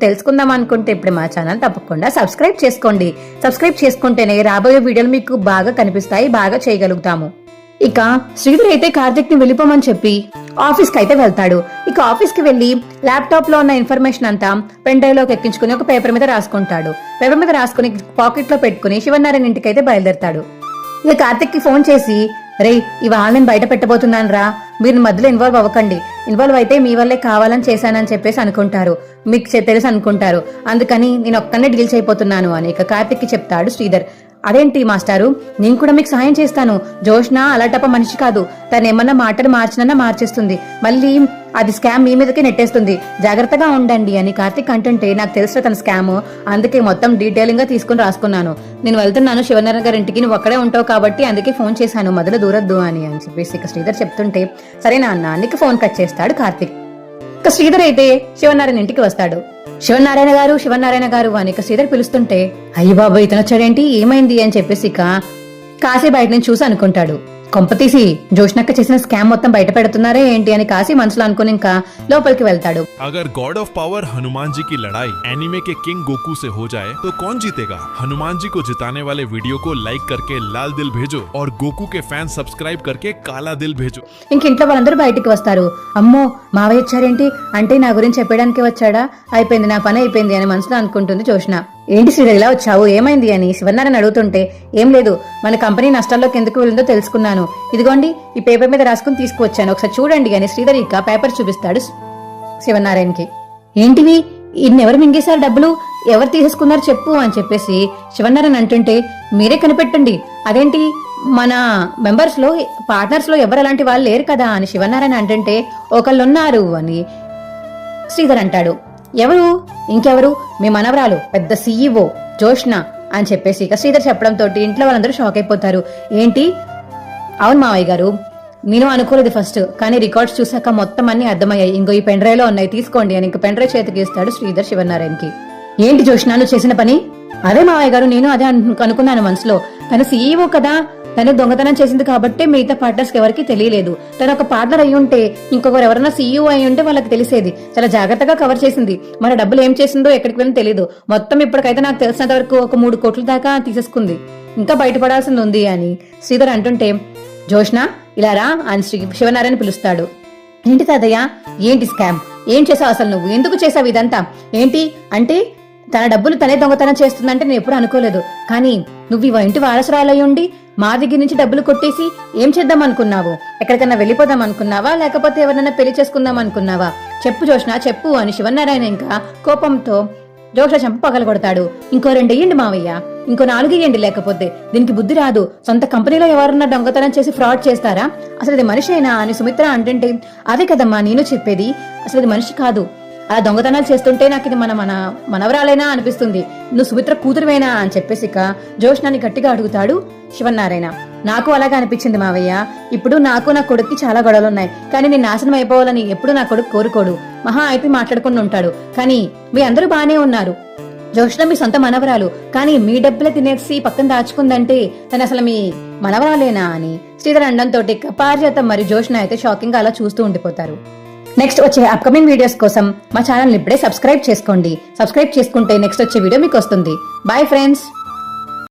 తెలుసుకుందాం అనుకుంటే ఇప్పుడు మా ఛానల్ తప్పకుండా సబ్స్క్రైబ్ చేసుకోండి. సబ్స్క్రైబ్ చేసుకుంటేనే రాబోయే వీడియోలు మీకు బాగా కనిపిస్తాయి, బాగా చేయగలుగుతాము. ఇక శ్రీధర్ అయితే కార్తిక్ ని వెళ్ళిపోమని చెప్పి ఆఫీస్ కి అయితే వెళ్తాడు. ఇక ఆఫీస్ కి వెళ్లి ల్యాప్టాప్ లో ఉన్న ఇన్ఫర్మేషన్ అంతా పెన్ డ్రైవ్ లోకి ఎక్కించుకుని ఒక పేపర్ మీద రాసుకుంటాడు. పేపర్ మీద రాసుకుని పాకెట్ లో పెట్టుకుని శివనారాయణ ఇంటికి అయితే బయలుదేరతాడు. ఇక కార్తిక్ కి ఫోన్ చేసి, రే ఇవాళ నేను బయట పెట్టబోతున్నాను రా, మీరు మధ్యలో ఇన్వాల్వ్ అవ్వకండి, ఇన్వాల్వ్ అయితే మీ వల్లే కావాలని చేశానని చెప్పేసి అనుకుంటారు, మీకు తెలుసు అనుకుంటారు, అందుకని నేను ఒక్కనే డీల్ చేయబోతున్నాను అని ఇక కార్తిక్ కి చెప్తాడు శ్రీధర్. అదేంటి మాస్టారు, నేను కూడా మీకు సహాయం చేస్తాను, జోష్న అలాటప్ప మనిషి కాదు, తను ఏమన్నా మాటలు మార్చినన్నా మార్చేస్తుంది, మళ్ళీ అది స్కామ్ మీ మీదకి నెట్టేస్తుంది, జాగ్రత్తగా ఉండండి అని కార్తిక్ అంటుంటే, నాకు తెలుసు తన స్కామ్, అందుకే మొత్తం డీటెయిలింగ్ గా తీసుకుని రాసుకున్నాను, నేను వెళ్తున్నాను శివనారాయణ గారి ఇంటికి, నువ్వు అక్కడే ఉంటావు కాబట్టి అందుకే ఫోన్ చేశాను, మొదలు దూరద్దు అని చెప్పేసి ఇక శ్రీధర్ చెప్తుంటే, సరేనా అన్న నీకు ఫోన్ కట్ చేస్తాడు కార్తిక్. ఇక శ్రీధర్ అయితే శివనారాయణ ఇంటికి వస్తాడు. శివనారాయణ గారు శివనారాయణ గారు అని ఇక శ్రీధర్ పిలుస్తుంటే, అయ్యి బాబు ఇతను వచ్చాడేంటి, ఏమైంది అని చెప్పేసి ఇక కాశీ బయట నుంచి చూసి అనుకుంటాడు, కొంపతీసి జోష్నక్క చేసిన స్కామ్ మొత్తం బయట పెడుతున్నారే ఏంటి అని కాశీ మనసులో అనుకుని ఇంకా లోపలికి వెళ్తాడు. अगर God of power Hanuman ji की लड़ाई एनिमे के किंग गोकू से हो जाए तो कौन जीतेगा? हनुमान जी को जिताने वाले वीडियो को लाइक करके लाल दिल भेजो और गोकू के फैन सब्सक्राइब करके काला दिल भेजो. ఇంక ఇంట్లో వాళ్ళందరూ బయటికి వస్తారు. అమ్మో మావయ్య వచ్చారేంటి, అంటే నా గురించి చెప్పడానికి వచ్చాడా, అయిపోయింది నా పని అయిపోయింది అని మనసులో అనుకుంటుంది జోష్న. ఏంటి శ్రీధర్ ఇలా వచ్చావు, ఏమైంది అని శివనారాయణ అడుగుతుంటే, ఏం లేదు మన కంపెనీ నష్టాల్లోకి ఎందుకు వెళ్ళిందో తెలుసుకున్నాను, ఇదిగోండి ఈ పేపర్ మీద రాసుకుని తీసుకువచ్చాను, ఒకసారి చూడండి అని శ్రీధర్ ఇక పేపర్ చూపిస్తాడు శివనారాయణకి. ఏంటివి, ఇన్నెవరు మింగేశారు డబ్బులు, ఎవరు తీసేసుకున్నారు చెప్పు అని చెప్పేసి శివనారాయణ అంటుంటే, మీరే కనిపెట్టండి, అదేంటి మన మెంబర్స్ లో పార్ట్నర్స్ లో ఎవరు అలాంటి వాళ్ళు లేరు కదా అని శివనారాయణ అంటుంటే, ఒకళ్ళున్నారు అని శ్రీధర్ అంటాడు. ఎవరు, ఇంకెవరు, మీ మనవరాలు పెద్ద సీఈఓ జోష్న అని చెప్పేసి ఇక శ్రీధర్ చెప్పడంతో ఇంట్లో వాళ్ళందరూ షాక్ అయిపోతారు. ఏంటి, అవును మావయ్య గారు, నేను అనుకోలేదు ఫస్ట్, కానీ రికార్డ్స్ చూసాక మొత్తం అన్ని అర్థమయ్యాయి, ఇంకో ఈ పెన్ డ్రైవ్ లో ఉన్నాయి తీసుకోండి అని ఇంక పెన్ డ్రైవ్ చేతికి ఇస్తాడు శ్రీధర్ శివనారాయణకి. ఏంటి జోష్న నువ్వు చేసిన పని? అదే మావయ్య గారు, నేను అదే అనుకున్నాను మనసులో, తను సీఈఓ కదా, తను దొంగతనం చేసింది కాబట్టి మిగతా పార్ట్నర్స్ ఎవరికి తెలియలేదు, తను ఒక పార్ట్నర్ అయి ఉంటే ఇంకొకరు ఎవరైనా సీఈఓ అయి ఉంటే వాళ్ళకి తెలిసేది, చాలా జాగ్రత్తగా కవర్ చేసింది, మరి డబ్బులు ఏం చేసిందో ఎక్కడికి వెళ్ళి తెలియదు, మొత్తం ఇప్పటికైతే నాకు తెలిసినంత వరకు ఒక 3 కోట్ల దాకా తీసేసుకుంది, ఇంకా బయటపడాల్సింది ఉంది అని శ్రీధర్ అంటుంటే, జోష్న ఇలా రా అని శివనారాయణ పిలుస్తాడు. ఏంటి తాతయ్య, ఏంటి స్కామ్, ఏం చేసావు అసలు, నువ్వు ఎందుకు చేసావు ఇదంతా, ఏంటి అంటే తన డబ్బులు తనే దొంగతనం చేస్తుందంటే నేను ఎప్పుడు అనుకోలేదు, కానీ నువ్వు ఇవ ఇంటి వారసురాలై ఉండి మా దగ్గర నుంచి డబ్బులు కొట్టేసి ఏం చేద్దాం అనుకున్నావు, ఎక్కడికన్నా వెళ్ళిపోదాం అనుకున్నావా, లేకపోతే ఎవరైనా పెళ్లి చేసుకుందాం అనుకున్నావా, చెప్పు జోష్న చెప్పు అని శివనారాయణ ఇంకా కోపంతో జోష్న చంప పగలగొడతాడు. ఇంకో 2 ఇయ్యండి మావయ్య, ఇంకో 4 ఇయ్యండి, లేకపోతే దీనికి బుద్ధి రాదు, సొంత కంపెనీలో ఎవరన్నా దొంగతనం చేసి ఫ్రాడ్ చేస్తారా, అసలు ఇది మనిషేనా అని సుమిత్ర అంటుంటే, అదే కదమ్మా నేను చెప్పేది, అసలు ఇది మనిషి కాదు, అలా దొంగతనాలు చేస్తుంటే నాకు ఇది మనవరాలేనా అనిపిస్తుంది, నువ్వు సుమిత్ర కూతురువేనా అని చెప్పేసి ఇక జోష్నాని గట్టిగా అడుగుతాడు శివనారాయణ. నాకు అలాగే అనిపించింది మావయ్య, ఇప్పుడు నాకు నా కొడుక్కి చాలా గొడవలున్నాయి, కానీ నేను నాశనం అయిపోవాలని ఎప్పుడు నా కొడుకు కోరుకోడు, మహా అయితే మాట్లాడుకుని ఉంటాడు, కానీ మీ అందరూ బానే ఉన్నారు, జోష్న మీ సొంత మనవరాలు, కానీ మీ డబ్బులే తినేసి పక్కన దాచుకుందంటే తను అసలు మీ మనవరాలేనా అని శ్రీధర్ అండంతో పారిజాత మరి జోష్న అయితే షాకింగ్ గా అలా చూస్తూ ఉండిపోతారు. నెక్స్ట్ వచ్చే అప్కమింగ్ వీడియోస్ కోసం మా ఛానల్ ఇప్పుడే సబ్స్క్రైబ్ చేసుకోండి. సబ్స్క్రైబ్ చేసుకుంటే నెక్స్ట్ వచ్చే వీడియో మీకు వస్తుంది. Bye friends.